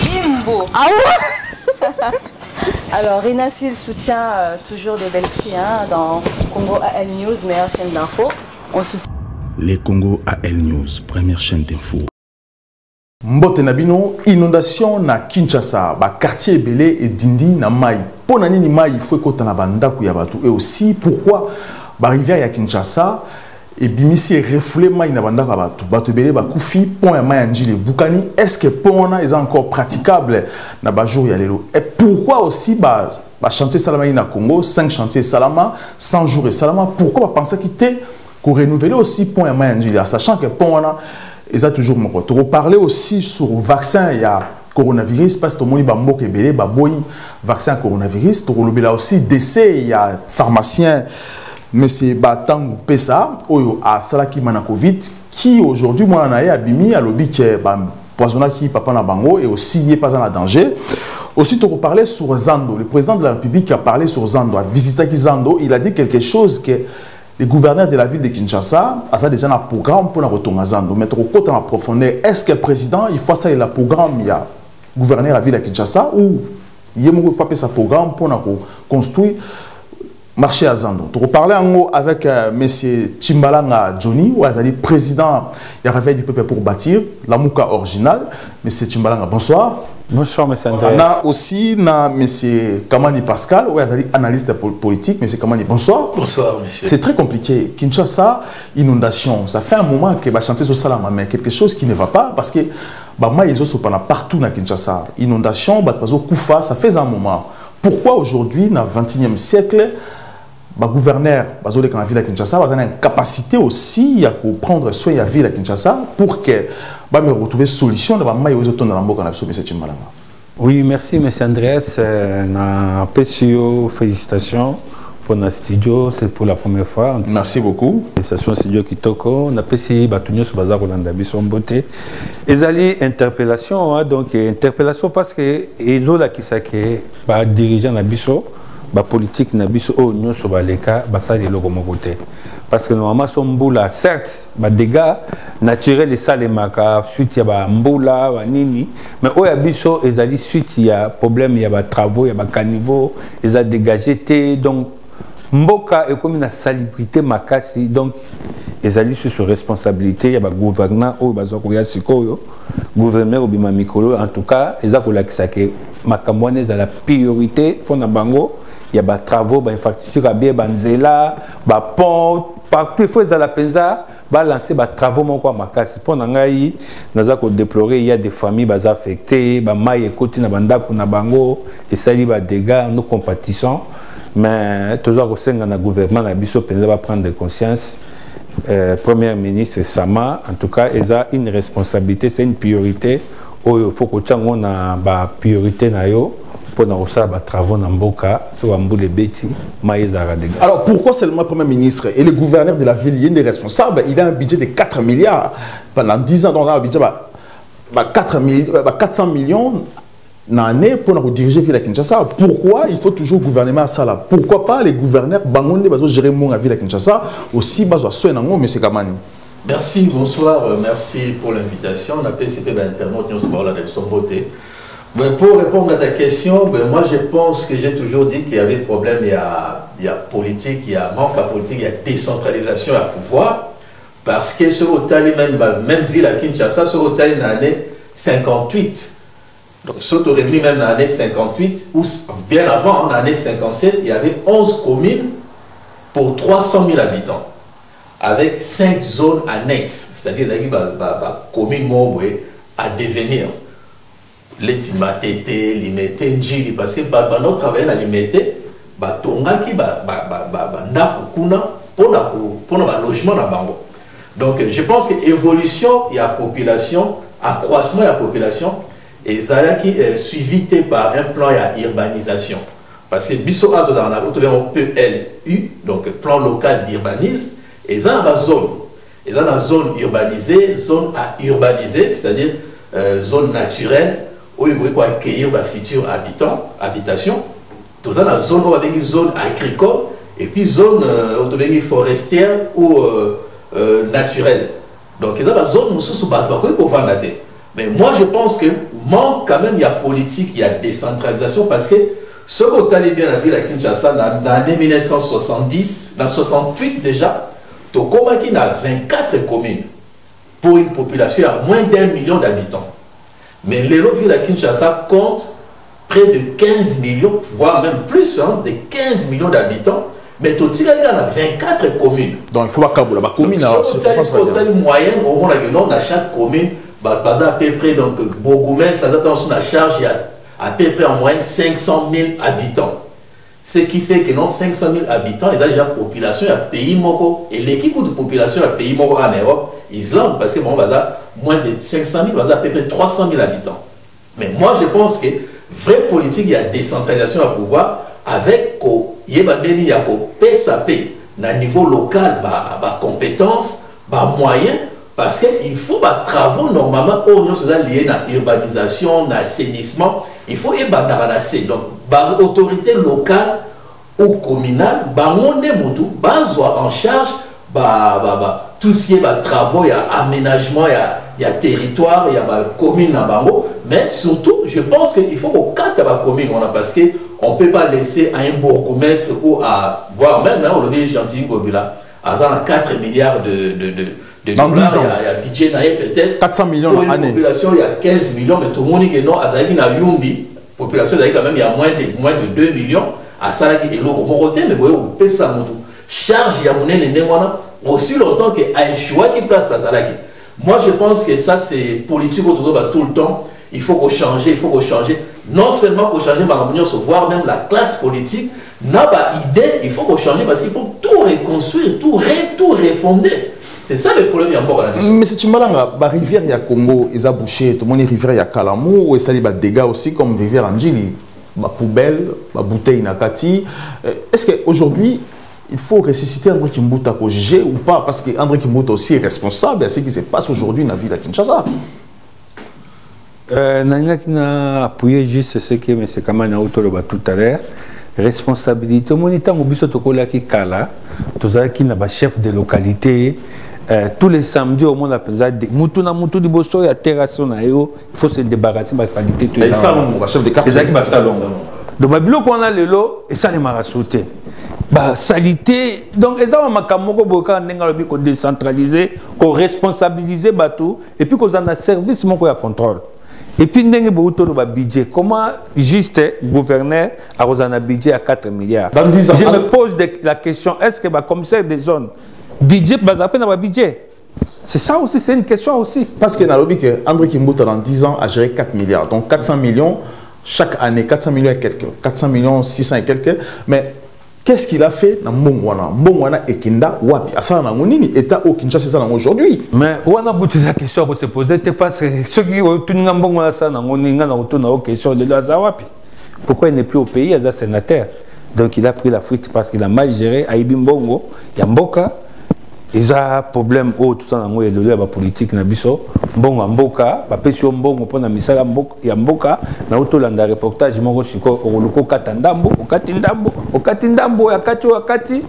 Bimbo. Ah ouais. Alors, Rinassil soutient toujours des belles filles dans Congo AL News, meilleure chaîne d'info. On soutient les Congo AL News, première chaîne d'info. Mbote Nabino, inondation na Kinshasa, quartier Belé et Dindi na Mai. Pour nani Mai, il faut que na banda kuyabatu. Et aussi, pourquoi rivière ya Kinshasa et bimisi refoulé Mai na banda kabatu. Batu Belé Koufi, pont ya Mai Anjili Boukani. Est-ce que pont est encore praticable na bajour ya lelo? Et pourquoi aussi chantier Salama na Congo, 5 chantiers Salama, 100 jours et Salama? Pourquoi penser quitter pour renouveler aussi pont ya Mai Anjili, sachant que pont et ça toujours mon côté. On parlait aussi sur le vaccin, il y a coronavirus, parce que tout le monde a vaccin coronavirus. On a aussi décès, il y a pharmacien, M. Batang Pessa, à Salaki Manakovic, qui aujourd'hui, moi, on a abimi à l'objet qui est poisonnant qui papa na bango et aussi il n'est pas en danger. Aussi, on parlait sur Zando. Le président de la République a parlé sur Zando, a visité Zando. Il a dit quelque chose que les gouverneurs de la ville de Kinshasa a déjà un programme pour retourner à Zando. Mais trop côté en profondeur, est-ce que le président, il faut ça, il a un programme, il y a gouverneur de la ville de Kinshasa ou il y a un programme pour construire marché à Zando. On parlait avec M. Chimbalanga Johnny, président du Réveil du peuple pour bâtir, la Mouka originale. M. Chimbalanga, bonsoir. Bonsoir, M. Andrés. On a aussi M. Kamani Pascal, analyste politique. M. Kamani, bonsoir. Bonsoir, monsieur. C'est très compliqué. Kinshasa, inondation. Ça fait un moment que va chanter sur Salama, mais quelque chose qui ne va pas parce que ils sont partout dans Kinshasa. Inondation, Koufa, ça fait un moment. Pourquoi aujourd'hui, dans le XXIe siècle, le gouverneur de la ville de Kinshasa a une capacité aussi à prendre soin de la ville de Kinshasa pour que me retrouver solution dans la Oui, merci M. Andrés. Félicitations pour notre studio, c'est pour la première fois. Merci beaucoup. Félicitations studio Kitoko. On a passé Batunyo sur Bazar Rolanda Bisson Beauté. Et allez interpellation, donc interpellation parce que l'eau qui s'est dirigeant Nabiso. Politique nabiso o nyonso baleka basali loko mokote parce que normalement son mboula certes dégâts naturels et salemaka suite ya mboula nini mais o ya biso ezali suite ya problème ya travaux ya caniveau eza dégagé té donc mboka et comme na salubrité makasi donc ezali sur responsabilité ya gouvernant o bazoko ya sikoyo gouverneur obima mikolo en tout cas ezako lakisa ke makamwane za la priorité pour na bango. Il y a des travaux, des infrastructures, des banzela, des ponts, partout il faut la penza, lancer des travaux mon quoi makasi. Pour nangai, nous avons déploré il y a des familles affectées, des mailles écoutées na banda kuna bango et ça des dégâts nous compatissons. Mais toujours au sein de la gouvernement la biso penza va prendre conscience. Premier ministre Sama, en tout cas, il a une responsabilité, c'est une priorité. Il faut que nous ayons une priorité na yo. Alors pourquoi seulement le Premier ministre et le gouverneur de la ville, il est responsable? Il a un budget de 4 milliards pendant 10 ans, donc il a un budget de 400 millions d'années pour diriger la ville de Kinshasa. Pourquoi il faut toujours gouvernement à ça là? Pourquoi pas les gouverneurs bangonde gérer la ville de Kinshasa aussi besoin de M. Kamani? Merci, bonsoir, merci pour l'invitation. On a PCP d'internaute, nous sommes là de son beauté. Mais pour répondre à ta question, moi je pense que j'ai toujours dit qu'il y avait problème, il y a politique, il y a manque à politique, il y a décentralisation à pouvoir. Parce que ce hôtel, même ville à Kinshasa, ce hôtel dans l'année 58. Donc ce revenu même dans l'année 58, ou bien avant, en l'année 57, il y avait 11 communes pour 300 000 habitants. Avec 5 zones annexes, c'est-à-dire qu'il y a communes à devenir. Les timatété, limité, njili, parce que notre travail à limité, tonga qui pour le logement na bango. Donc je pense que évolution, il y a population, accroissement, il y a population, et ça qui est suivi par un plan d'urbanisation. Parce que biso a un PLU, donc plan local d'urbanisme, et ça a une zone. Et ça a une zone urbanisée, zone à urbaniser, c'est-à-dire zone naturelle, où il faut accueillir les futurs habitations. Tout ça dans une zone agricole et puis zone forestière ou naturelle. Donc, il y a des zones où il faut vendre. Mais moi, je pense que manque quand même, il y a politique, il y a décentralisation, parce que ce qu'on allait bien la ville à Kinshasa, dans l'année 1970, dans 68 déjà, Tokomaki a 24 communes pour une population à moins d'1 million d'habitants. Mais l'élo ville à Kinshasa compte près de 15 millions, voire même plus, hein, de 15 millions d'habitants. Mais tout il y a 24 communes. Donc il faut pas qu'à la commune. Si vous avez une moyenne, au moins dans chaque commune, à peu près, donc, Bogoumès, ça donne la charge, il y a à peu près en moyenne 500 000 habitants. Ce qui fait que non, 500 000 habitants, ils ont déjà une population, il y a pays moko. Et l'équipe de population, il y a pays moko en Europe, Islande, parce que bon, moins de 500 000, à peu près 300 000 habitants. Mais moi, je pense que vraie politique, il y a décentralisation à pouvoir, avec il y a PSAP, à niveau local, compétences, moyens, parce qu'il faut des travaux normalement liés à l'urbanisation, à l'assainissement, il faut y donc l'autorité locale ou communale, on est en charge tout ce qui est travaux, il y a aménagement, il y a territoire, il y a commune, mais surtout, je pense qu'il faut qu'au cadre de la commune, parce qu'on ne peut pas laisser à un bourgmestre ou à voir même, on le dit gentil, à 4 milliards de dans 10 ans. Il y a budget peut-être 400 millions pour une l'année. Population, il y a 15 millions, mais tout le monde dit que non, à Zaghi, na Yumbi, population quand même, il y a moins de 2 millions. À Salaki, et l'eau, mais vous voyez, ça, charge, il y a mon aussi longtemps qu'il y a un choix qui place à Salaki. Moi, je pense que ça, c'est politique tout le temps. Il faut qu'on change, il faut qu'on change. Non seulement qu'on change, mais voir même la classe politique n'a pas idée, il faut qu'on change parce qu'il faut tout reconstruire, tout refonder. C'est ça le problème encore. Mais c'est une malanga, la rivière il y a Congo, ils ont bouché, tout le monde rivière il y a Kalamou, et ça il y a des dégâts aussi comme rivière Anjili, ma poubelle, ma bouteille Nakati. Est-ce qu'aujourd'hui il faut ressusciter André Kimbuta pour juger ou pas? Parce que André Kimbuta aussi est responsable de ce qui se passe aujourd'hui dans la ville de Kinshasa. Nanga qui a appuyé juste ce que M. Kamana a tout à l'heure. Responsabilité. Mon état, au biso tokola qui kala, tous qui n'a pas chef de localité. Tous les samedis au monde appelle Moutuna Moutou di Bosso et à terrasse il faut se débarrasser de la saleté. Et ça, on va chef de quartier. Donc, le qu'on a le lot, et ça, les m'a sauté. Salité. Donc, et ça, on m'a décentraliser, qu'on responsabiliser bateau, et puis qu'on a service, mon contrôle. Et puis, le budget. Comment juste gouverneur a un budget à 4 milliards? Je me pose la question, est-ce que le commissaire des zones, budget, budget? C'est ça aussi, c'est une question aussi. Parce que dans le que André Kimbuta, dans 10 ans, a géré 4 milliards. Donc 400 millions chaque année, 400 millions et quelques, 400 millions 600 et quelques. Mais qu'est-ce qu'il a fait dans Mbongwana? Mbongwana et Kinda, Wapi. À ça, on a État au Kinshasa, c'est ça aujourd'hui. Mais on a beaucoup de questions à se poser. Parce que ceux qui ont tout Mbongwana, ça, on a une question de Wapi. Pourquoi il n'est plus au pays, il est sénateur? Donc il a pris la fuite parce qu'il a mal géré Aïbi Mbongo, il y a Mboka. Ils ont un problème tout ça dans la politique na biso mbongo mboka ba pesio mbongo pona misala mboka ya mboka na utolanda reportage moko siko oluko katandambo okatindambo ya kati wakati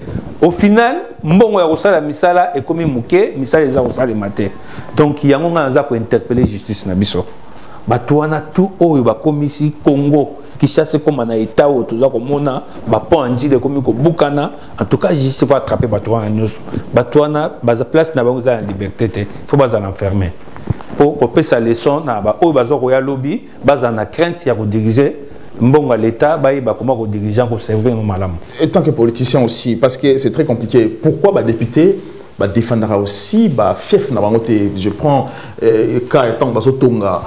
au final mbongo ya kosala misala ekomi muke misala eza kosala mate donc yango nga naza ko interpeller justice na biso bato wana tout oyo ba komisi Congo qui chasse comme un état où tout ça comme on a pont en dit comme bukana en tout cas juste faut attraper batouana news batouana base place na bango za liberté faut pas l'enfermer pour couper sa leçon na ba o bazo royal lobby base na crainte ya rediriger mbongo à l'état ba comment rediriger pour servir nos malam et tant que politicien aussi parce que c'est très compliqué pourquoi ba député défendra aussi fief na bango te je prends cas étant bazo tonga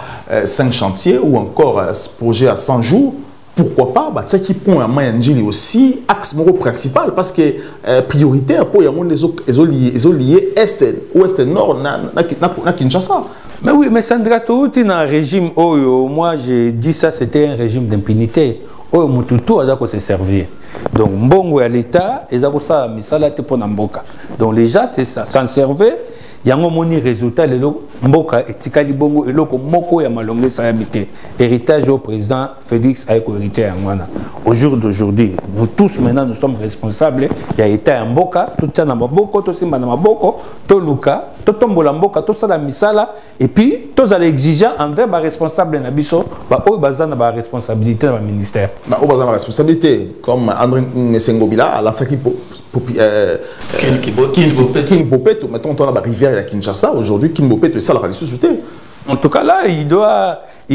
5 chantiers ou encore projet à 100 jours pourquoi pas ça qui pont à Mayanjili aussi axe principal parce que prioritaire pour yamon les liés est ouest nord na Kinshasa. Mais oui, mais Sandra Touti dans un régime où moi j'ai dit ça c'était un régime d'impunité où Mututu a se servir. Donc mbongo à l'état et ça ça misala te pour Namboka. Donc les gens c'est ça s'en servait yango moni résultat lelo mboka etikali bongo eloko moko ya malonge sayabité héritage au président Félix Ayeko hérité yangwana au jour d'aujourd'hui nous tous maintenant nous sommes responsables ya état ya mboka tout ça na maboko to simba na maboko to luka to tombola mboka to sala misala et puis tous allez exigeant envers ba responsable na biso ba o bazana ba responsabilité na ministère na o bazana responsabilité comme André Ngobila à la saki King Bopeto mettons on a la rivière à Kinshasa aujourd'hui King Bopeto ça la société. En tout cas là il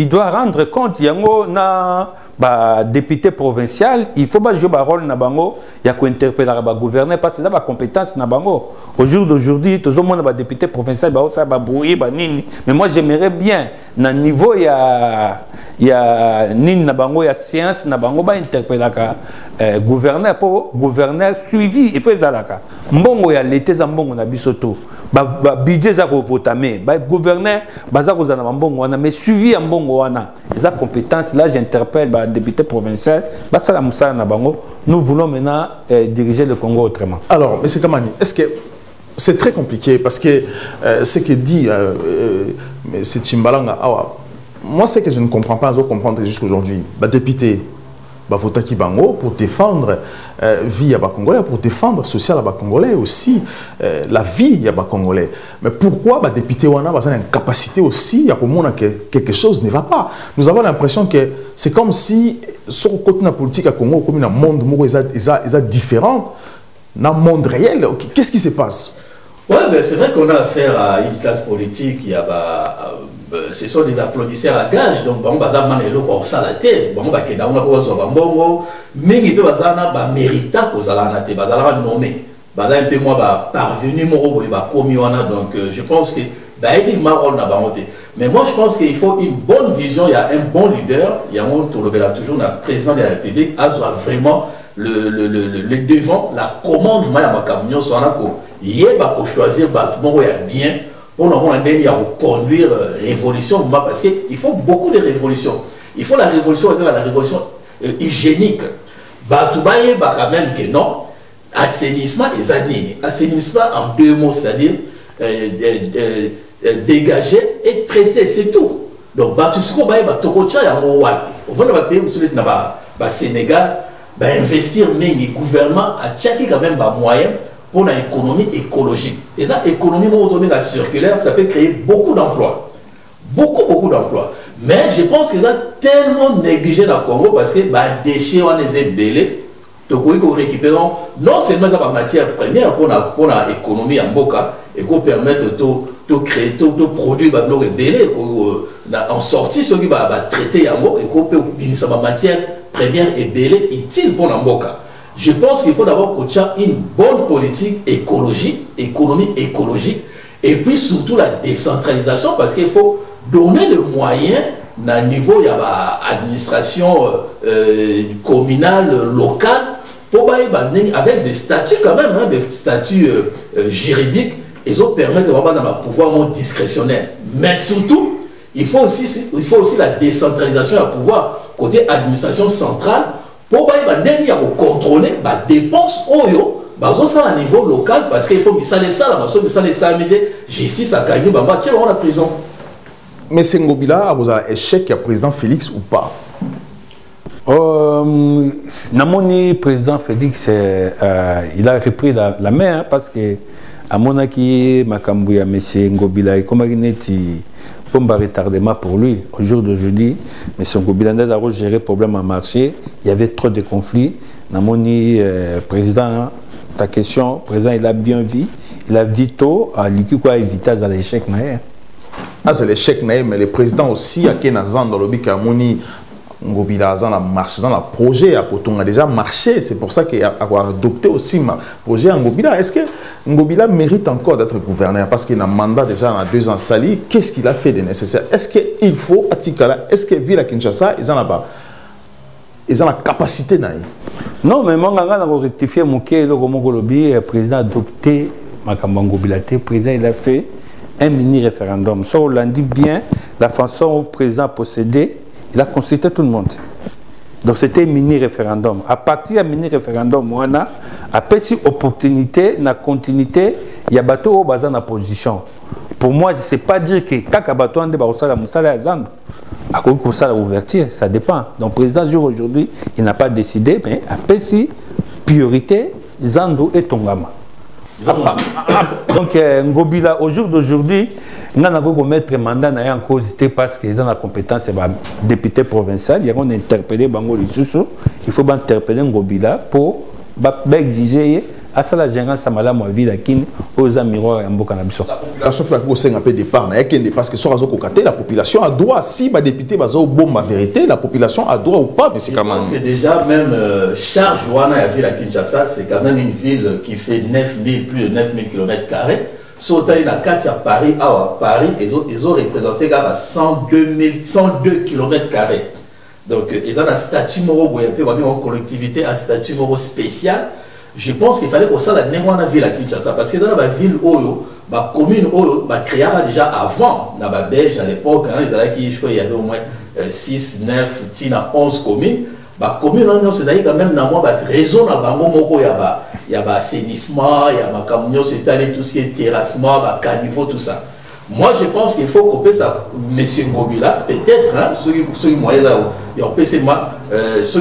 doit rendre compte yango na ba député provincial il faut pas jouer ba rôle na bango ya ko interpeller ba gouverneur parce que ça ba compétence na bango au jour d'aujourd'hui tous au monde ba député provincial ba ça ba brouiller ba nini mais moi j'aimerais bien na niveau ya nini na bango ya science na bango ba interpeller ka gouverneur pour gouverneur suivi il faut ezalaka mbongo ya l'été za mbongo na bisoto ba budget za ko votamer ba gouverneur baza ko zana mbongo wana mais suivi ya mbongo wana eza compétence là j'interpelle ba député provincial ba sala musala na bango nous voulons maintenant diriger le Congo autrement. Alors monsieur Kamani est-ce que c'est très compliqué parce que ce que dit c'est Chimbalanga moi c'est que je ne comprends pas, je dois comprendre jusqu'aujourd'hui ba député ba votaki bango pour défendre vie à Congolais, pour défendre social à Congolais aussi la vie à Congolais. Mais pourquoi ba député wana ba une capacité aussi à comprendre que quelque chose ne va pas. Nous avons l'impression que c'est comme si sur côté la politique à Congo comme un monde différent dans le monde réel. Qu'est-ce qui se passe? Ouais, ben c'est vrai qu'on a affaire à une classe politique qui a ce sont des applaudisseurs à gage donc bon baza manelo ko salaté bon ba kenda on a ko zo bambongo mingi pe bazana ba mérita ko zalana te bazala nommé baza un peu moi ba parvenu mo ba komi wana donc je pense que ba évidemment on a bamoté mais moi je pense qu'il faut une bonne vision il y a un bon leader il y a on tourner toujours le président de la République a vraiment le devant la commande ma ya makamnyo so na ko yeba ko choisir ba tout ya bien. On a conduire révolution parce qu'il faut beaucoup de révolutions. Il faut la révolution hygiénique. Batoubaye quand même que non. Assainissement et zanini. Assainissement en deux mots, c'est-à-dire dégager et traiter, c'est tout. Donc Batousko baye batokocha ya mowapi. Au moins dans le pays où le Sénégal investir mais le gouvernement a tchaki quand même moyen pour l'économie écologique. Et ça, l'économie circulaire, ça peut créer beaucoup d'emplois. Beaucoup d'emplois. Mais je pense que ça tellement négligé dans le Congo parce que les déchets, on les a belés. Donc, nous récupérons non seulement la matière première pour l'économie en Boka et qu'on permette de créer, de produire des belés en sortie, ce qui va traiter en Boka et qu'on peut utiliser la matière première et belée utile pour l'Amboka. Je pense qu'il faut d'abord qu'il y ait une bonne politique écologique, économie écologique, et puis surtout la décentralisation, parce qu'il faut donner le moyen à niveau de l'administration communale, locale, pour avec des statuts quand même, hein, des statuts juridiques, ils ont permis de avoir un pouvoir discrétionnaire. Mais surtout, il faut aussi la décentralisation à pouvoir, côté administration centrale, pour contrôler les dépenses à niveau local parce qu'il faut que ça justice à Kagnou, on la prison. Mais c'est Ngobila, vous avez échec à président Félix ou pas? Namoni président Félix, il a repris la main parce que à mon avis, Makambouya, M. Ngobila, comme il un retardement pour lui. Au jour d'aujourd'hui, M. Ngobila a géré le problème en marché. Il y avait trop de conflits. Namoni, président, ta question, président, il a bien vu. Il a vu tôt, lui qui a évité à l'échec. C'est l'échec, mais le président aussi, à Kenazan, dans le but qu'Amoni Ngobila a marché dans le projet, a déjà marché. C'est pour ça qu'il a adopté aussi le projet en Ngobila. Est-ce que Ngobila mérite encore d'être gouverneur? Parce qu'il a un mandat déjà en 2 ans sali. Qu'est-ce qu'il a fait de nécessaire? Est-ce qu'il faut, à Tikala, est-ce que Ville à Kinshasa, ils ont la capacité? Non, mais moi, je vais rectifier mon cas. Le président a adopté Ngobila. Le président il a fait un mini-référendum. Ça, on l'a dit bien, la façon dont le président a procédé. Il a consulté tout le monde. Donc c'était un mini-référendum. À partir du mini-référendum, on a après si opportunité, la continuité, il y a bateau au bazar dans la position. pour moi, je ne sais pas dire que quand Kabato Ande Barosala Moussala Azando, à cause de ça, l'ouverture, ça dépend. Donc, le président jour aujourd'hui, il n'a pas décidé, mais après, si, priorité, Zando et Tongama. Donc, Ngobila, au jour d'aujourd'hui, nous avons mettre mandat en cause parce qu'ils ont la compétence, c'est député provincial, ils ont interpellé Bango Lissousou, il faut interpeller Ngobila pour exiger à ça la gérance à Malam à ville aux miroirs et Mboka Nabiso. La population peut un peu départ, parce que sur la population a droit, si les députés ont bon ma vérité, la population a droit ou pas, mais c'est quand même. C'est déjà même Charles Joana à ville à Kinshasa, c'est quand même une ville qui fait 9000, plus de 9000 km². Sautant à 4 à Paris, ils ont représenté 102 km². Donc, ils ont un statut moro, une collectivité, un statut moro spécial. Je pense qu'il fallait qu'on s'en aille dans la ville à Kinshasa parce que dans la ville Oyo, la commune Oyo, créée déjà avant, dans la Belge à l'époque, je crois qu'il y avait au moins 6, 9, 11 communes. La commune, c'est quand même dans la réseau, il y a assainissement, il y a tout ce qui est terrassement, caniveau, tout ça. Moi, je pense qu'il faut couper ça, M. Ngobila, peut-être, ceux qui moyens là, on peut ceux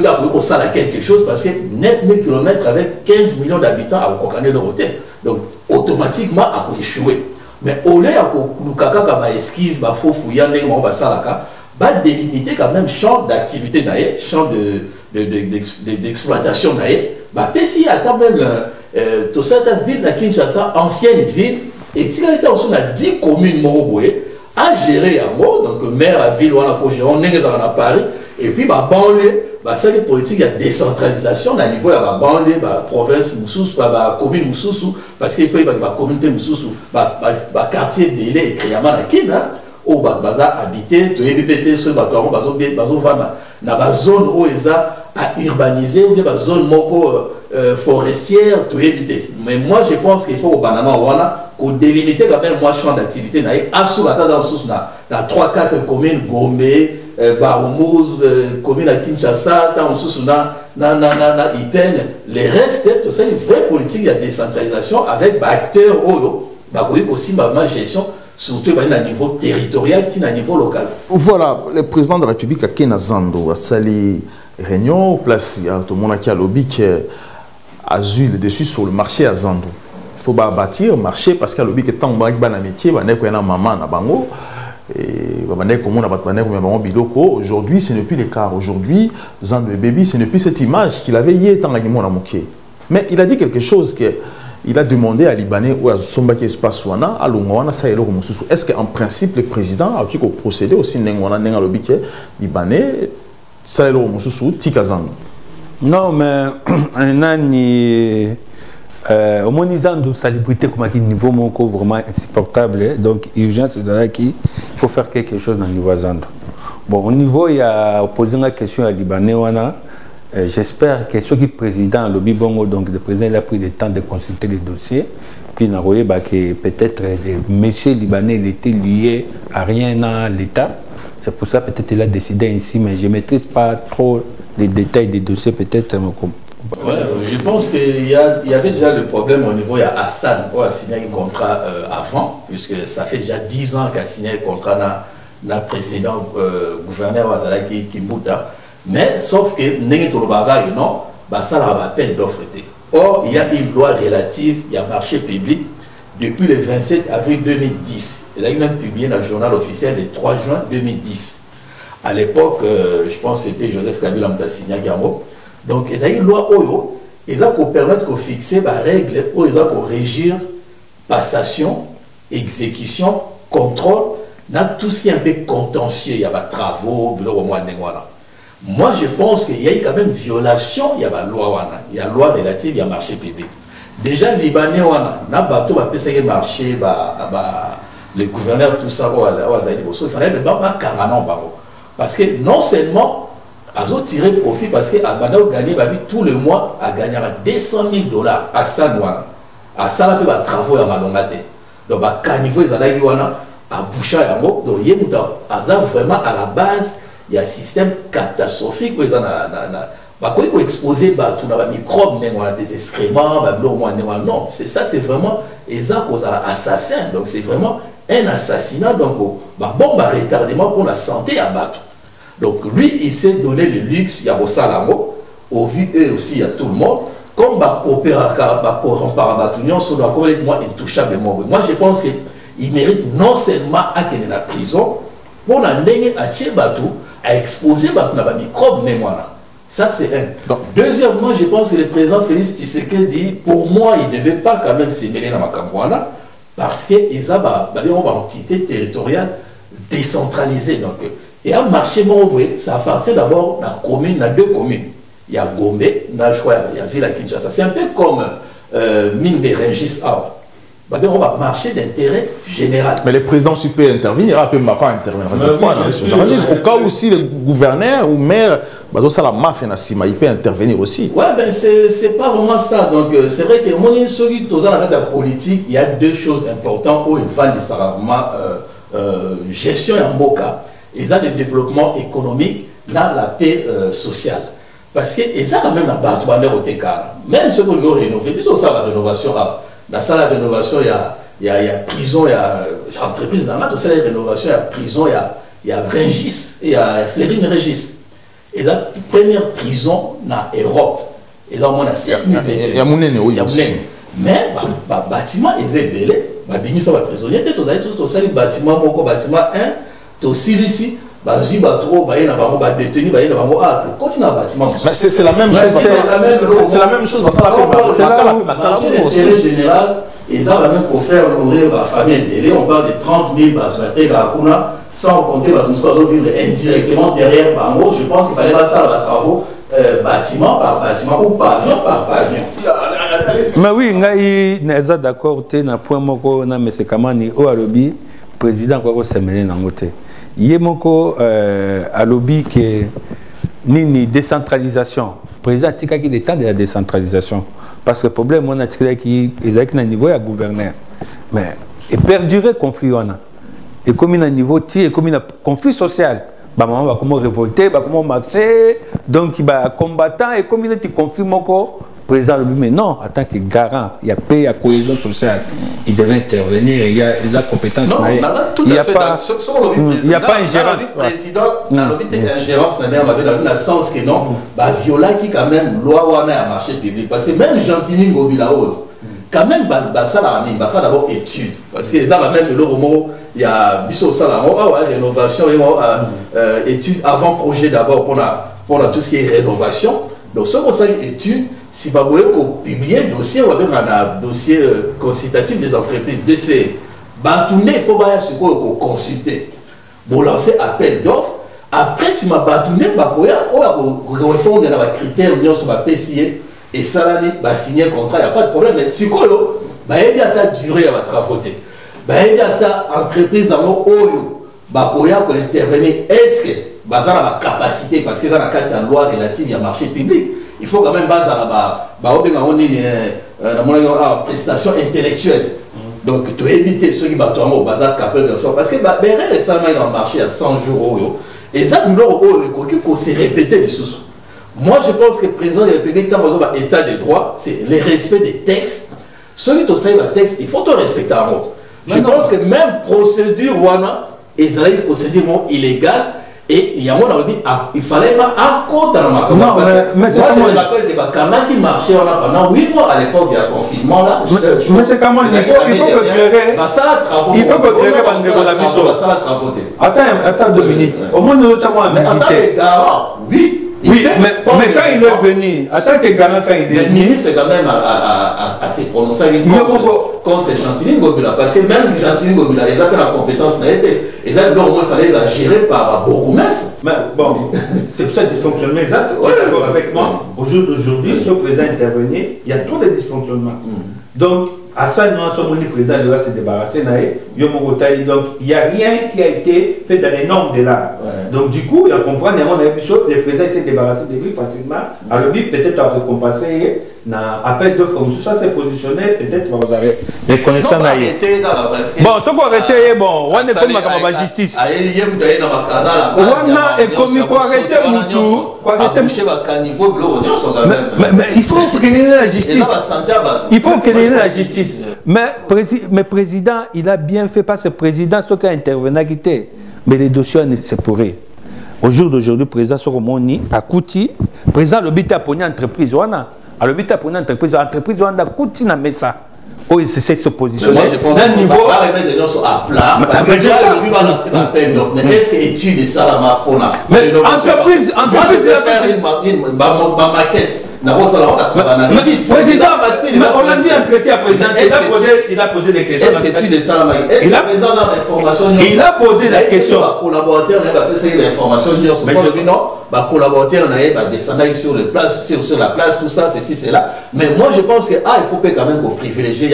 qui ont ça quelque chose, parce que 9000 km avec 15 millions d'habitants à Kokane de Rotel. Donc, automatiquement, à échouer. Mais au lieu de Lukaka, esquisse, faux fouillant, va délimiter quand même champ d'activité, champ d'exploitation. Si il y a quand même toute cette ville de Kinshasa, ancienne ville, et si on a 10 communes Moroboé à gérer à moi, donc maire à ville, on a Paris, et puis banlieue, c'est une politique de décentralisation au niveau de la banlieue, la province Moussous, la commune Moussous, parce qu'il faut la communauté Moussous, le quartier de l'île et Kriyaman à Kina, où baza habité, tu es BPT, ceux qui sont dans la zone où ils ont à urbaniser, ou dans la zone forestière, tu es habité. Mais moi, je pense qu'il faut au banana, qu'on délimite quand même moi champ d'activité dans 3-4 communes, Gombe, Baroumouz, commune à Kinshasa, Ipen, les restes, c'est une vraie politique de décentralisation avec acteurs aussi ma gestion, surtout à niveau territorial, à niveau local. Voilà, le président de la République a Ken Zando a sali réunion, place tout le monde qui a lobby qui a eu le dessus sur le marché à Zando. Il faut bâtir le marché parce qu'il y a lobby qui est tant de métier, il y a maman na bango. Aujourd'hui, ce n'est plus le cas. Aujourd'hui, Zando et Baby, ce n'est plus cette image qu'il avait hier tant à mais il a dit quelque chose que il a demandé à Libanais ou à Sombaki Espace Wana, à Longwana, ça est est-ce qu'en principe, le président a procédé aussi à lobby Libanais, ça est le Zando? Non, mais au moins, ils ont une salubrité comme un niveau vraiment insupportable. Donc, urgence, il faut faire quelque chose dans le niveau Zando. Bon, au niveau, il y a posé une question à Libanais. J'espère que ceux qui président lobby Bongo, donc le président il a pris le temps de consulter les dossiers. Puis, il a que peut-être le monsieur Libanais il était lié à rien dans l'État. C'est pour ça peut-être il a décidé ainsi, mais je ne maîtrise pas trop les détails des dossiers, peut-être. Ouais, je pense qu'il y avait déjà le problème au niveau, il y a Hassan qui a signé un contrat avant, puisque ça fait déjà 10 ans qu'il a signé un contrat dans le précédent gouverneur Wazalaki Kimbuta. Mais sauf que Nengi Tolobaga, ça a appel d'offre. Or, il y a une loi relative, il y a marché public depuis le 27 avril 2010. Il a même publié dans le journal officiel le 3 juin 2010. À l'époque, je pense que c'était Joseph Kabila Mtasigna Gamo. Donc, il y a une loi Oyo, ils ont permettre de fixer des règles, ils ont régir passation, exécution, contrôle, dans tout ce qui est un peu contentieux, il y a des travaux, moi je pense qu'il y a quand même violation, il y a la loi, il y a la loi relative, il y a marché public. Déjà, les Libanais, il y a un marché, le gouverneur, tout ça, il fallait le parce que non seulement ils ont tiré profit parce que Abana a gagné tout le mois à gagner $200 000 à Sanwana. À ça, il y a des travaux à Malongate. Donc, à niveau ils ont à Boucha et à Mok. Donc, il y a vraiment à la base, il y a un système catastrophique. Il faut exposer tous les microbes, des excréments, non, c'est ça, c'est vraiment les assassin. Donc, c'est vraiment un assassinat, donc bon retardement pour la santé à battre. Donc lui, il s'est donné le luxe, il y a au Salamo, au vu eux aussi, il y a tout le monde, comme intouchablement. Moi, je pense qu'il mérite non seulement à qu'il ait la prison, pour la nègre à Tchébatou, à exposer les microbes. Ça, c'est un. Donc, deuxièmement, je pense que le président Félix Tshisekedi dit, pour moi, il ne devait pas quand même se mêler dans ma campagne, parce qu'ils ont une entité territoriale décentralisée. Donc, et à marché Moroboé, ça appartient d'abord à la commune, à 2 communes. Il y a Gombe, il y a Ville Kinshasa. C'est un peu comme mine de Rungis Awa. On va marcher d'intérêt général. Mais le président aussi peut intervenir, il ne peut pas intervenir deux fois. Au cas où si le gouverneur ou maire, la mafia, il peut intervenir aussi. Oui, ben c'est pas vraiment ça. Donc c'est vrai que moi, dans la politique, il y a 2 choses importantes où il va nécessairement gestion en Boka, ils ont le développement économique dans la paix sociale. Parce qu'ils ont quand même la barre au Tekana. Même ceux qui ont rénové, ils ont ça la rénovation. Dans ça, la rénovation, il y a prison, il y a entreprise dans la rénovation, il y a prison, il y a Rungis, il y a Flérine Rungis. Et la première prison dans l'Europe. Et dans mon assiette, il y a mon aîné, oui. Mais, bâtiment, ils sont belés. Ils sont prisonniers. Ils ont un bâtiment 1, aussi ici. C'est la même chose. C'est la même chose. C'est général. Ils ont même pour faire nourrir la famille délai. On parle de 30 000 sans compter vivre indirectement derrière Bango. Je pense qu'il fallait pas ça les travaux bâtiment par bâtiment ou pavillon par pavillon. Mais oui, nous sommes d'accord. Na point moko na M. Kamani au Alobi, président quoi se mêler dans côté. Yemoko à lobby qui est ni décentralisation. Président tika qui l'état de la décentralisation. Parce que le problème on a tika qui est à niveau à gouverneur. Mais et perdurer conflit on a. Et comme il a niveau et comme il a conflit social. Bah maman va comment révolter, bah comment marcher. Donc il va combattant et comme il a conflit moko. Président lui mais non, en tant que garant, il y a paix, il y a cohésion sociale, il devait intervenir, il y a des compétences. Non, il n'y a pas, il y a pas ingérence. Le président, dans l'ingérence, dans le sens que non, viola qui quand même loi a marché public, parce que même Gentini Ngobilao, quand même, ça d'abord étude, parce que ça va même le mot, il y a Bissot Salamo, rénovation, étude avant projet d'abord pour tout ce qui est rénovation. Donc, ce qu'on s'appelle étude, si vous voulez publier un dossier, on va faire un dossier consultatif des entreprises DC. Il faut consulter. Vous lancez appel d'offres. Après, si ma batouné, on va répondre à des critères sur ma PCA et ça, va signer un contrat, il n'y a pas de problème. Mais si vous il y a ta durée à votre travaux. Il y a ta entreprise en haut, pour intervenir. Est-ce que ça a la capacité, parce que ça a la loi relative à marché public. Il faut quand même baser la prestation intellectuelle. Donc, tu éviter ceux qui battent en bazar capable de ça. Parce que récemment, il a marché à 100 jours. Et ça, nous avons se répéter des choses. Moi, je pense que le président de la République, dans l'état de droit, c'est le respect des textes. Ceux qui ont le texte, il faut te respecter à moi. Je pense que même procédure, ils ont une procédure illégale. Et il y a un moment il fallait pas à compte dans ma commune. Mais c'est comment je me rappelle des Bakama qui marchaient pendant 8 mois à l'époque du confinement là. Mais c'est comment il faut que clairer. Il faut que clairer la mission. Attends 2 minutes. Au moins nous avons un militaire. Oui, mais quand il est venu, attends que Ghana quand il est venu. Le ministre c'est quand même à se prononcer contre Gentini Ngobila. Parce que même Gentini Ngobila, ils avaient la compétence n'a été. Ils avaient au moins fallu les gérer par Bourgoumès. Mais bon, c'est pour ça dysfonctionnement exact. Tu es d'accord avec moi? Au jour d'aujourd'hui, si le président intervenir, il y a trop de dysfonctionnements. Donc, à ça, nous sommes le président doit se débarrasser. Donc, il n'y a rien qui a été fait dans les normes de l'art. Donc, du coup, on comprend, le président s'est débarrassé de lui facilement. Alors, lui, peut-être à récompenser na appel d'offres ça s'est positionné peut-être vous avez reconnaissant na ye bon ce qu'on arrêté bon on est comme la justice on est comme quoi arrêter mais il faut que la justice il faut que la justice mais président il a bien fait parce que président ce qui a intervenu quitté mais les dossiers c'est pourri. Au jour d'aujourd'hui, le président Soromoni a coûté, le président le but à pogner entreprise, le but à pogner entreprise, l'entreprise a coûté na mesa. Oh, il s'est se positionner. Moi, je pense qu'il faut pas remettre les noms à plat. Parce que déjà, le but va lancer la peine. Mais est-ce que étude et ça la pour la entreprise, moi, je vais faire ma maquette. Mais président, on a dit un traité à président, il a posé des questions. Est-ce que tu de ça est-ce que président a l'information? Il a posé la question. Collaborateur, on va passer l'information. Non, collaborateur, on va descendre sur la place, tout ça, ceci, c'est là. Mais moi, je pense qu'il faut quand même privilégier.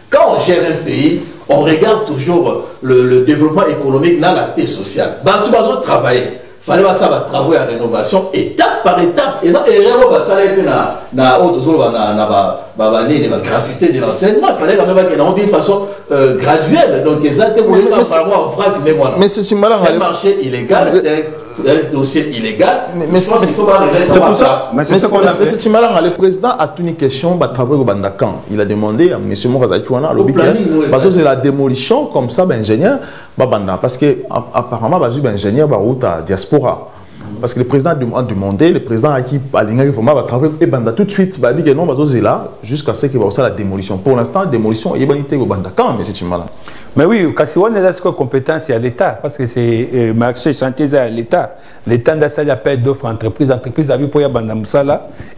Quand on gère un pays, on regarde toujours le développement économique dans la paix sociale. Tout le monde travaille. Il fallait ça va travailler à rénovation étape par étape. Et ça, ça na gratuité de l'enseignement. Il fallait quand même qu'il y ait d'une façon graduelle. Donc, mais c'est un marché illégal, c'est un dossier illégal. Mais c'est pour ça. Mais c'est le président a tenu une question, il a demandé à M. Morazachouana, c'est la démolition comme ça, ingénieur, parce que apparemment, ingénieur, à diaspora. Parce que le président a demandé, le président a dit qu'il travailler et tout de suite, il a dit que non, c'est là, jusqu'à ce qu'il va y la démolition. Pour l'instant, la démolition est bonne, mais c'est une malade. Mais oui, quand on est là, c'est compétence à l'État, parce que c'est marché chantier à l'État. L'État a ça appel d'offres entreprise a vu pour y avoir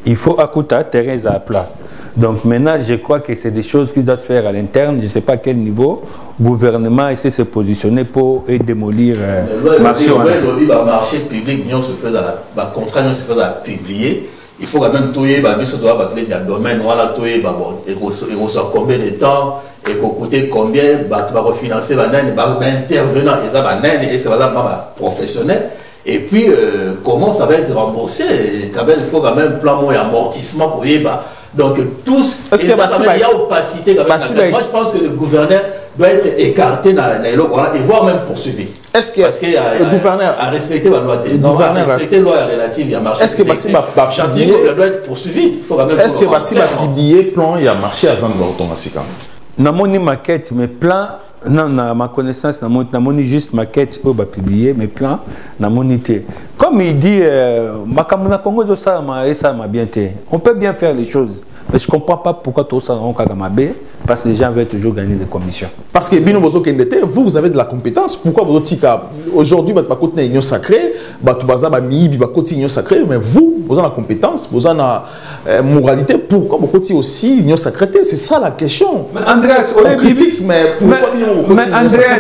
il faut accouter terrain à plat. Donc maintenant, je crois que c'est des choses qui doivent se faire à l'interne. Je ne sais pas à quel niveau le gouvernement essaie de se positionner pour démolir le marché. Le marché public, nous se faisait la contrat, nous se faisait publier. Il faut quand même tout y le domaine, voilà, tout y il reçoit combien de temps, et coûter combien, tu vas refinancer, intervenant, et ça va et ça va professionnel. Et puis, comment ça va être remboursé? Il faut quand même un plan et amortissement pour y donc tous, il y a opacité. Moi je pense que le gouverneur doit être écarté et voire même poursuivi. Est-ce que le gouverneur a respecté la loi? Non, a respecté la loi relative à marché. Est-ce que Bassi doit être poursuivi? Est-ce que Bassi va publier plan il y a marché à Zambia automatique? Dans mon maquette, mes plans, non, ma connaissance, dans mon juste maquette, on va publier mes plans, dans mon idée. Comme il dit, Makamuna Congo de ça m'a bien été. On peut bien faire les choses, mais je ne comprends pas pourquoi tout ça on Kagamabé, parce que les gens veulent toujours gagner des commissions. Parce que vous avez de la compétence. Pourquoi vous aujourd'hui, vous avez une union sacrée, vous avez une union sacrée, mais vous avez la compétence, vous avez la moralité. Pourquoi vous avez aussi une union sacrée? C'est ça la question. Mais Andreas, on critique, mais pourquoi mais Andreas,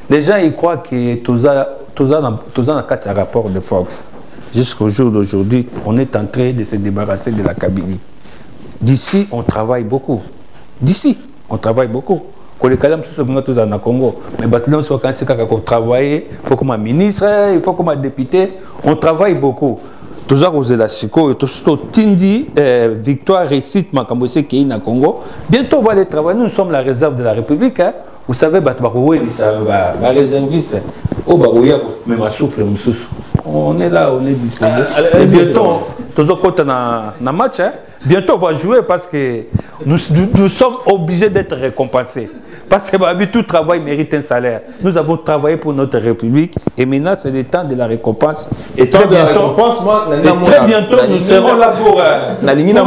les gens ils croient que tout ça un rapport de Fox. Jusqu'au jour d'aujourd'hui, on est en train de se débarrasser de la Kabylie. D'ici, on travaille beaucoup. D'ici, on travaille beaucoup. Quand les calmes sont tous en Congo, mais maintenant, quand on travaille, il faut comme un ministre, il faut comme un député, on travaille beaucoup. Tout ça, vous êtes là, tout Tindi, victoire, réussite, Makambose qui est au Congo. Bientôt, on va aller travailler. Nous sommes la réserve de la République. Hein. Vous savez, la réserviste, même à souffle, on est là, on est disponible. Bientôt, tout na match. Hein. Bientôt, on va jouer parce que nous sommes obligés d'être récompensés. Parce que tout travail mérite un salaire. Nous avons travaillé pour notre République et maintenant, c'est le temps de la récompense. Et très bientôt, nous serons là pour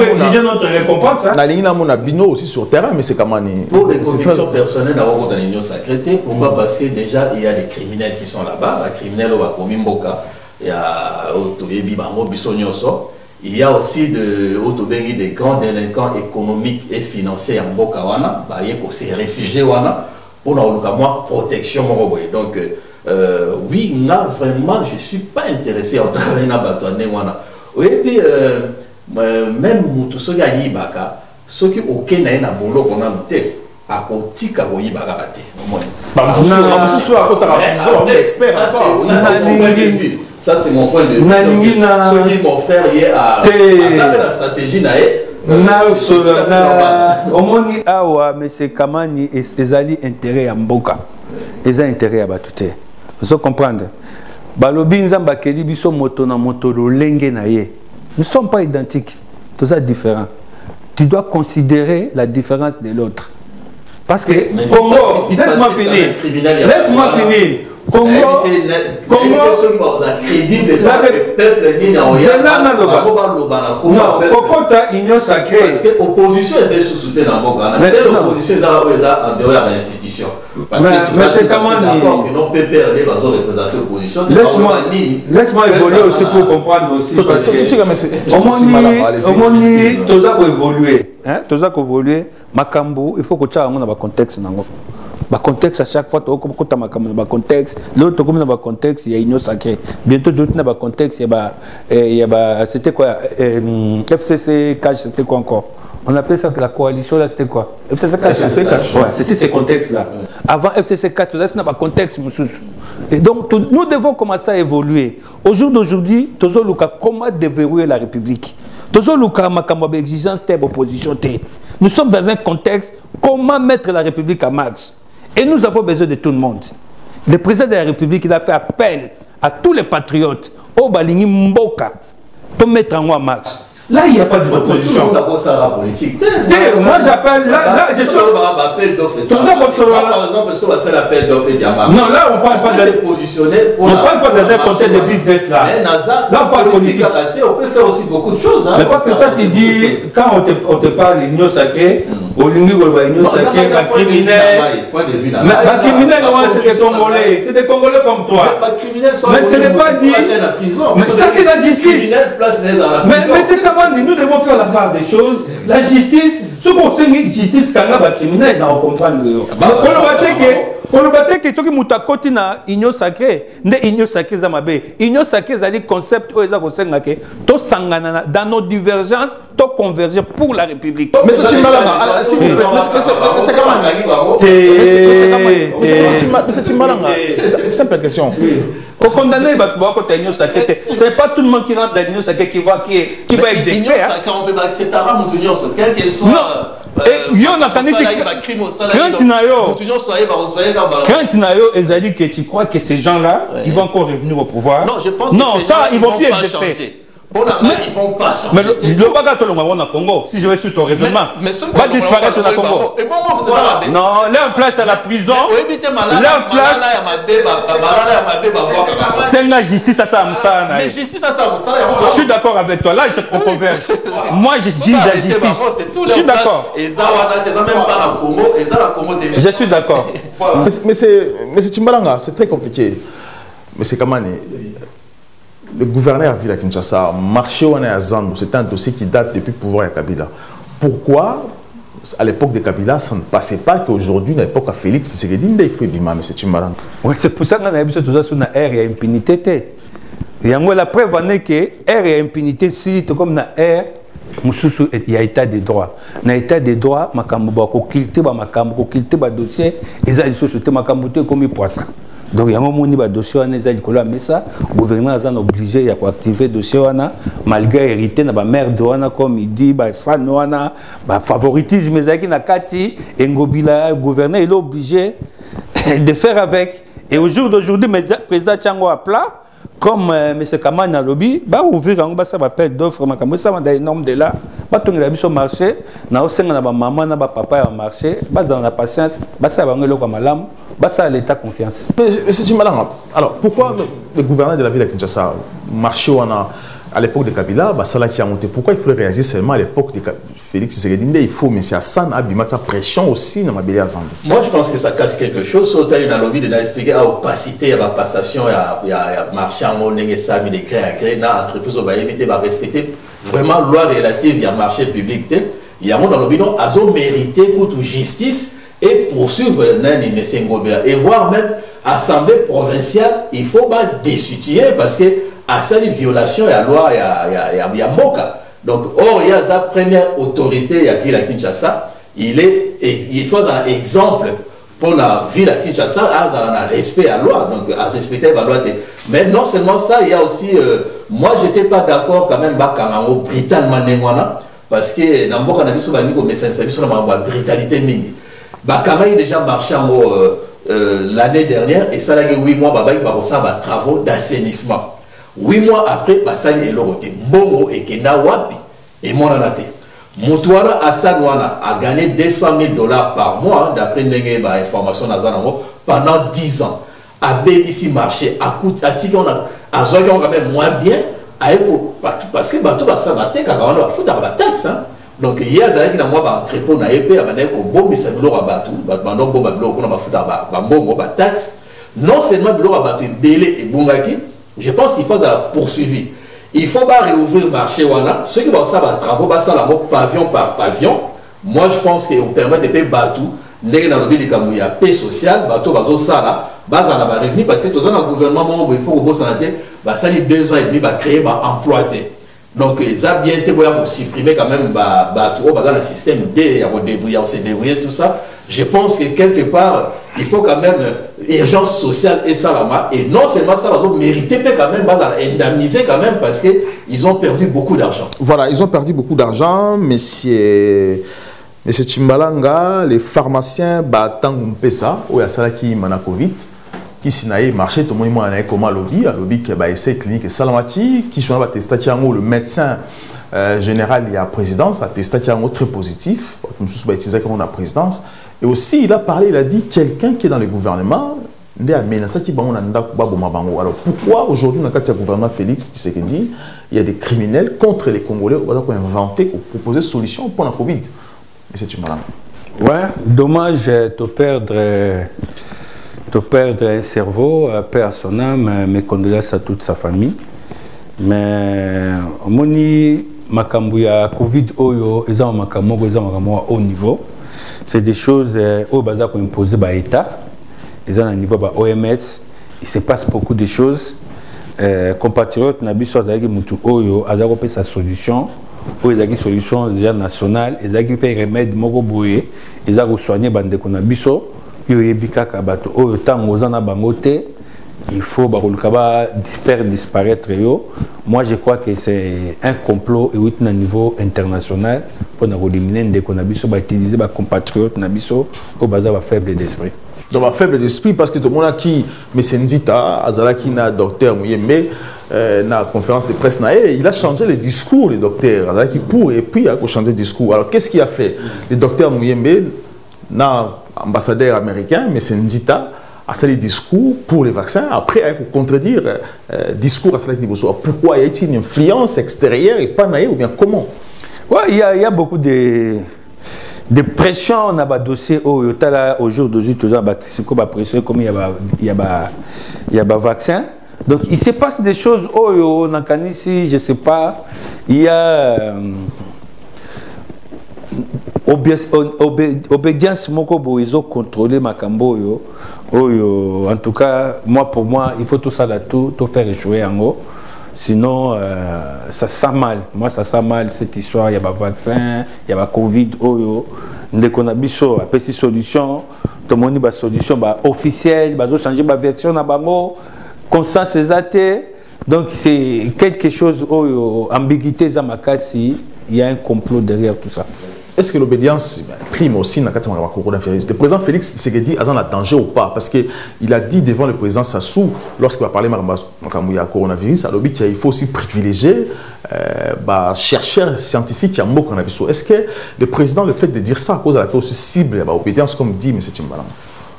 exiger notre récompense. Bino aussi sur terrain, mais c'est comme pour des convictions personnelles, dans l'union sacrée. Pourquoi? Parce que déjà, il y a des criminels qui sont là-bas. Les criminels, il y a il y a aussi des grands délinquants économiques et financiers en Bokawana, qui sont réfugiés pour la protection. Donc, oui, là, vraiment, je ne suis pas intéressé à travailler dans Batouane. Et puis, même tout ce qui est Yibaka, ceux qui ont aucun bolo qu'on a noté, à côté de Ça, c'est mon point de vue. Celui mon frère, il y a la stratégie. Omoni awa mais c'est kamani ezali intérêt ya mboka. Eza intérêt ya batute. Vous comprenez? Balobi nzamba keli biso moto na moto lolenge na ye. Nous ne sommes pas identiques. Tout ça différent. Tu dois considérer la différence de l'autre. Parce que Congo, laisse-moi finir. Laisse-moi finir. Congo, Kokota Union Sacrée. Parce que l'opposition est sous-soutenue dans le monde. C'est l'opposition qui est en dehors de l'institution. Parce que c'est comment dire. Non, PPRD va représenter l'opposition. Laisse-moi évoluer aussi pour comprendre aussi. Omoni, tout ça pour évoluer. Tout ça pour évoluer. Makambo, il faut que tu aies un contexte. Le contexte à chaque fois, tu as un contexte. L'autre, tu as un contexte, il y a Union Sacrée. Bientôt, d'autres, il y a un contexte. C'était quoi FCC Cash, c'était quoi encore? On appelait ça que la coalition, là, c'était quoi? FCC Cash. Ouais, c'était ces contextes-là. Avant FCC Cash, tu as un contexte. Et donc, nous devons commencer à évoluer. Au jour d'aujourd'hui, comment déverrouiller la République? Exigence, opposition. Nous sommes dans un contexte, comment mettre la République en marche? Et nous avons besoin de tout le monde. Le président de la République, il a fait appel à tous les patriotes, au Balingi Mboka, pour mettre en marche. Là, il n'y a pas d'opposition. Moi, j'appelle. Là, je suis. Appel d'offres. Par exemple, sur l'appel d'offres de Yamar. Non, là, on ne parle pas de. On ne parle pas dans un contexte de business là. Là, on parle politique. On peut faire aussi beaucoup de choses. Mais parce que toi, tu dis, quand on te parle d'union sacrée, au Lingu, l'union sacrée, la criminelle. Mais la criminelle, c'est des Congolais. C'est des Congolais comme toi. Mais ce n'est pas dit. Mais ça, c'est la justice. Mais c'est comment nous devons faire la part des choses. La justice, ce qu'on sait, justice, quand on a criminel, on comprend. Pour le battre, que ceux qui m'ont côté na union sacrée, ne union sacrée zamabe. Union sacrée, c'est le concept où ils ont conseillé to sangana dans nos divergences, to converger pour la République. Mais c'est Timbalanga. S'il vous plaît, c'est comment? C'est Timbalanga. Simple question. Pour condamner l'union sacrée, c'est pas tout le monde qui rentre dans l'union sacrée qui va exercer. L'union sacrée, on peut accepter à l'union sacrée, quel que soit. Yo on a entendu que tu crois que ces gens-là, ils vont encore revenir au pouvoir. Non, je pense que ça, ils vont plus exercer. Ils vont pas changer. Mais le Bagato au Congo, si je vais sur ton raisonnement, va disparaître au Congo. Non, là en place à la prison. Là en place. C'est la justice à ça. Mais justice à ça. Je suis d'accord avec toi. Là, je te converge. Moi, je dis la justice. Je suis d'accord. Je suis d'accord. Mais c'est Timbalanga, c'est très compliqué. Mais c'est comment le gouverneur a vu la Kinshasa, marché au Zandou, c'est un dossier qui date depuis le pouvoir de Kabila. Pourquoi, à l'époque de Kabila, ça ne passait pas qu'aujourd'hui, à l'époque de Félix Tshisekedi, il faut bien, mais c'est Timbalanga. Oui, c'est pour ça qu'on a vu tout ça sur la air et impunité. Et la preuve est que air et impunité, si tu comme la air, il y a état de droit. Dans l'état de droit, il y a des dossiers, et ça, il comme poisson. Donc, il y a un moment où il y a des dossiers, le gouvernement est obligé d'activer les dossiers, malgré hérité, la mère de comme il dit, le favoritisme, le gouverneur est obligé de faire avec. Et au jour d'aujourd'hui, le président Tchango a plat, comme M. Kamana Lobby, va ouvrir un appel d'offres, ça va dans les normes de là, va tourner la marché, na osenga na ba maman na ba papa ya marché, ba za na patience, ba sa ba ngelo kwa malamu, ba sa l'état confiance. Mais c'est Timbalanga. Alors pourquoi le gouverneur de la ville de Kinshasa marché à l'époque de Kabila, bah ça là qui a monté. Pourquoi il fallait réagir seulement à l'époque de Félix Tshisekedi? Il faut, mais c'est à ça Abima sa pression aussi dans ma belle ensemble. Moi je pense que ça cache quelque chose. Sauter dans le lobby de expliquer à opacité, à la passation, il y a marché en monnaie, ça, il y a créé, entreprise, on va éviter, va respecter vraiment loi relative, il y a marché public, il y a dans le lobby, non, ils ont mérité pour justice et poursuivre Nani Nessengobela et voire même assemblée provinciale, il faut pas désutiller parce que à cette violation, il y a loi, il y a Moka. Donc, or, il y a sa première autorité, il y a Kinshasa, il faut un exemple pour la ville à Kinshasa, à respect à la loi, donc à respecter la loi. Mais non seulement ça, il y a aussi, moi je n'étais pas d'accord quand même, brutalement, parce que dans le monde, on a vu sur la brutalité mingi. Bakama il déjà marché l'année dernière et ça a 8 mois, il va avoir travaux d'assainissement. 8 mois après, ça y est l'autre. Bongo et Kena Wapi et mon anate. Moutouana Assanouana a gagné $200,000 par mois, d'après une information pendant 10 ans. À BBC marché, à Tiki, on a quand même moins bien, parce que tout va s'abattre quand on va foutre à la taxe. Donc, il y a des gens qui ont un trépot na épée, non seulement Belé et Bungaki, je pense qu'il faut poursuivre. Il faut pas réouvrir le marché. Ceux qui vont faire des travaux, pavillon par pavillon. Moi, je pense qu'on permet de payer Batou, il y a paix sociale, Batou, Batou, ça, base en avoir revenu, parce que tout le gouvernement, il faut que vous santé, ça a 2 ans et demi, créer un emploi. Donc, ça a bien été supprimer quand même dans le système D, on s'est débrouillé, tout ça. Je pense que quelque part, il faut quand même urgence sociale et salama. Et non seulement ça, ils ont mérité, mais quand même, indemniser quand même parce qu'ils ont perdu beaucoup d'argent. Voilà, ils ont perdu beaucoup d'argent, Monsieur Chimbalanga, les pharmaciens, Tangumpesa, où il y a ça qui m'a Covid. Qui s'inaïe marché tout le monde a comment lobby qui a essayé clinique Salamati qui sont là testé le médecin général il y a présidence a testé très positif comme sous utilisé comme la présidence et aussi il a parlé il a dit quelqu'un qui est dans le gouvernement alors pourquoi aujourd'hui dans le gouvernement Félix Tshisekedi il y a des criminels contre les Congolais on va inventer ou proposer solution pour la Covid. Monsieur Chimbalanga. Ouais, dommage de perdre un cerveau, paix à son âme, mes condoléances à toute sa famille. Mais moni makambuya Covid oyo eza makamoko eza makamoko au niveau. C'est des choses au bazar qu'on impose par l'État. Ils ont un niveau par OMS. Il se passe beaucoup de choses. Compatriotes nabiso azaki mutu oyo azako sa solution. Ils ont une solution déjà nationale. Ils ont un remède moko boye. Ils ont soigné bande konabiso. Il faut faire disparaître. Moi, je crois que c'est un complot et au niveau international pour éliminer des connaissances, pour utiliser les compatriotes au bazar faible d'esprit. Donc, faible d'esprit parce que tout le monde qui me syndita, Azalaki na docteur Mouyembe, na conférence de presse, il a changé le discours, le docteur Azalaki pour et puis il a changé le discours. Alors, qu'est-ce qu'il a fait? Le docteur Mouyembe, ambassadeur américain, mais c'est Ndita, a fait des discours pour les vaccins. Après, il faut contredire discours à cela qui vous pourquoi y a-t-il une influence extérieure et pas naïve ou bien comment? Ouais, il y a beaucoup de pression dans le dossier au jour d'aujourd'hui, toujours pression comme il y a vaccin. Donc il se passe des choses au Nakanisi, je sais pas, il y a obédience moko ils ont contrôlé makambo yo en tout cas pour moi il faut tout ça là tout faire échouer en haut sinon ça sent mal cette histoire il y a pas vaccin il y a pas Covid dès qu'on a biso après ces solutions tout le monde ba solution ba officielle ba changer ba version na bango conscience exacte donc c'est quelque chose ambiguïté za makasi il y a un complot derrière tout ça. Est-ce que l'obédience prime aussi dans le coronavirus? Le président Félix Tshisekedi a un danger ou pas? Parce qu'il a dit devant le président Sassou, lorsqu'il va parler de coronavirus, il faut aussi privilégier chercheurs scientifiques qui ont cannabis. Est-ce que le président, le fait de dire ça, à cause de la cause cible, l'obédience, comme dit M. Chimbalanga?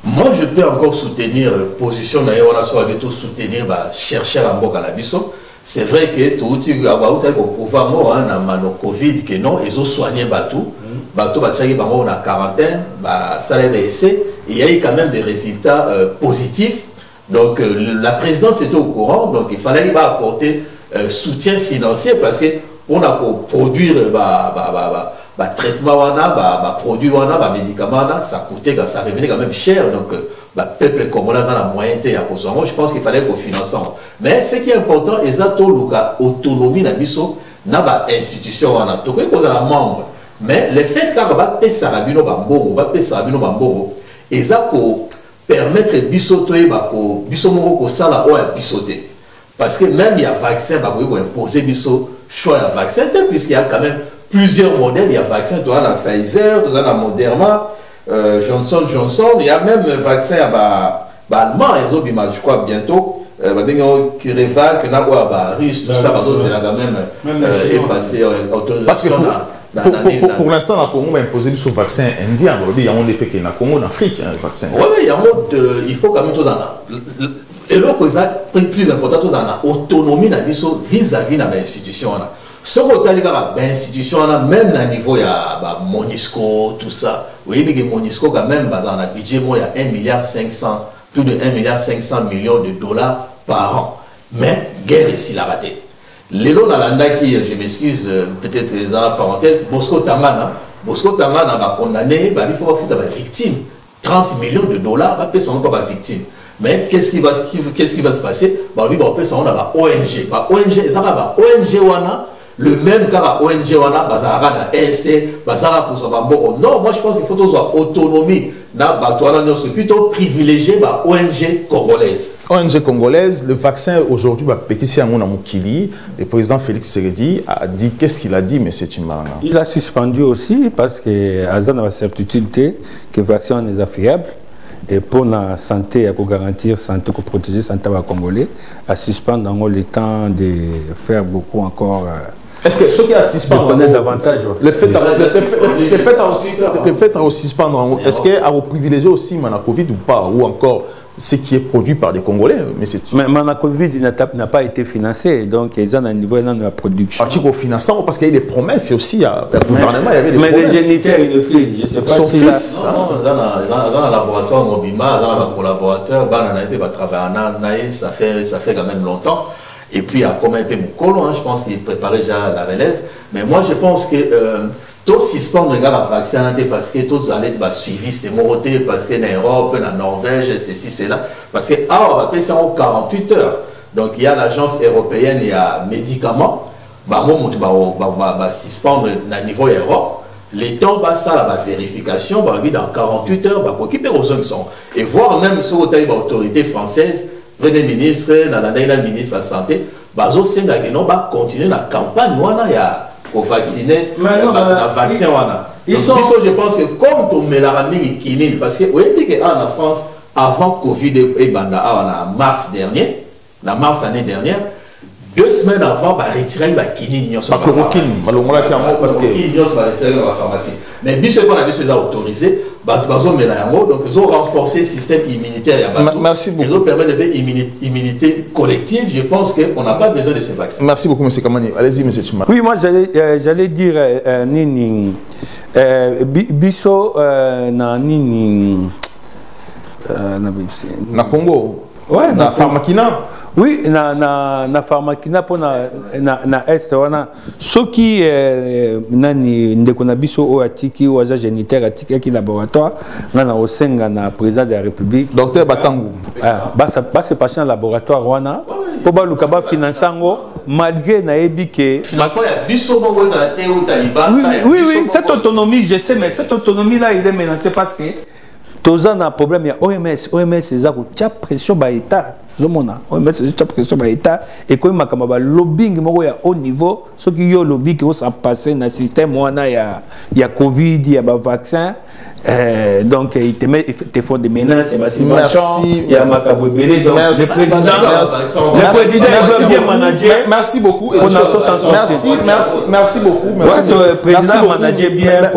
Moi, je peux encore soutenir la position, on a soutenir chercheurs en cannabis. C'est vrai que tout le monde a pouvoir dans Covid que non, ils ont soigné Batou. Batou en quarantaine, ça les essais. Il y a eu quand même des résultats positifs. Donc la présidence était au courant, donc il fallait apporter soutien financier parce que on a pour produire traitement produit médicaments, ça coûtait, ça revenait quand même cher. Donc peuple congolais a moyen de je pense qu'il fallait qu'on finance. Mais ce qui est important, c'est l'autonomie de l'institution. Mais le fait qu'il y ait Et ça permettre biso moko sala o ya bisoté. Parce que même il y a vaccin, bah oui, imposer biso choix à vaccin, puisqu'il y a quand même plusieurs modèles. Il y a vaccin, tu as la Pfizer, tu as la Moderna, Johnson, il y a même vaccin allemand, je crois bientôt. Qui révèle que risque tout ça même est passé autorisation. Pour l'instant, le Congo a imposé ce vaccin indien. Il y a un effet qu'il y a Congo en Afrique, un vaccin. Oui, il faut quand même tout ça. Et l'autre plus important, tout ça, autonomie vis-à-vis de l'institution. Ce que tu as l'institution, même à niveau de Monisco, tout ça. Oui, mais Monisco, quand même, dans le budget, il y a 1,5 milliard, plus de 1,5 milliard de dollars par an. Mais guerre ici la battée. Les lots dans qui, je m'excuse, peut-être dans la parenthèse, Bosco Tamana va condamner, il faut foutre la victime. 30 millions de dollars, va payer son pas victime. Mais qu'est-ce qui va se passer? On va payer son ONG. ONG, ça va ONG, le même cas ONG, Bazara, ESC, Bazara pour son bambou. Non, moi je pense qu'il faut tous avoir autonomie. C'est plutôt privilégié ONG congolaise. ONG congolaise, le vaccin aujourd'hui, le président Félix Tshisekedi a dit, qu'est-ce qu'il a dit, M. Tshimbalanga? Il a suspendu aussi parce que Azan a la certitude que le vaccin est fiable. Et pour la santé, pour garantir la santé, pour protéger la santé des Congolais, à suspendre le temps de faire beaucoup encore. Est-ce que ceux qui assistent davantage le fait à suspendre, est-ce qu'il a privilégié aussi Manacovid ou pas, ou encore ce qui est produit par des Congolais? Mais Manacovid n'a pas été financé, donc ils ont un niveau de la production. Parti au financement, parce qu'il y a des promesses aussi, le gouvernement, il y avait des promesses. Mais les génitaires, ils ne plus, je ne sais pas son si fils. Non, dans un laboratoire Mobima, dans un collaborateur, ça fait quand même longtemps. Et puis, il y a comme un peu mon colon, je pense qu'il préparait déjà la relève. Mais moi, je pense que tout suspendre le vaccin parce que tout allait être suivi, c'était moroté, parce que en Europe, en Norvège, ceci, c'est là. Parce que, on va appeler ça en 48 heures. Donc, il y a l'agence européenne, il y a médicaments. Suspendre au niveau Europe. Les temps, ça, la vérification, dans 48 heures, et voir même sur l'autorité française, Premier ministre, le ministre de la Santé, va continuer la campagne pour vacciner le vaccin. Je pense que comme tu mets la kinine, parce que vous voyez qu'en France, avant Covid, en mars dernier, la mars année dernière, 2 semaines avant, retirer la kinine. Parce que mais bis qu'on a vu ça autorisé, donc ils ont renforcé le système immunitaire. Merci beaucoup. Ils ont permis de immunité collective. Je pense qu'on n'a pas besoin de ces vaccins. Merci beaucoup, M. Kamani. Allez-y, M. Tshimbalanga. Oui, moi j'allais dire Nini Biso na Nini na Congo. Ouais, na Pharmakina. Oui, na Pharmakina pour na est wana soki nani ndeko na biso o atiki o agent génitaire atiki ki laboratoire na osenga na président de la République docteur Batangu se passer dans laboratoire wana pour ba luka ba finançango malgré na ebi que oui cette autonomie je sais mais cette autonomie là il est menacée parce que tous un problème il y a OMS c'est ça pression ba état Zomona, on met cette pression par l'État et quand il y a lobbying au niveau, ce qui y a lobby qui va passer dans le système, il y a Covid, il y a vaccin, donc il te faut des menaces, il y a Macabou Bélé, donc le président doit bien manager. Merci beaucoup. Merci beaucoup. Le président manager bien.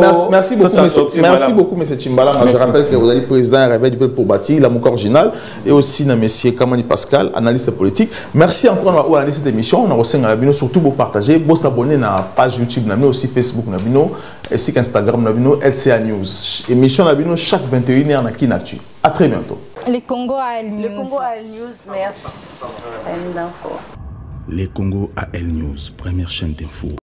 Merci beaucoup, M. Tshimbalanga. Je rappelle que vous avez le président Réveil du peuple pour bâtir l'amour original et aussi M. Kamani Pascal, analyste politique. Merci encore à analyser cette émission. On a reçu à la surtout pour partager, pour s'abonner à la page YouTube, mais aussi Facebook, ainsi qu'Instagram, LCA News. Émission chaque 21h dans Kinactu. À très bientôt. Les Congo AL News. Le Congo AL News, merci. Les Congo AL News, première chaîne d'info.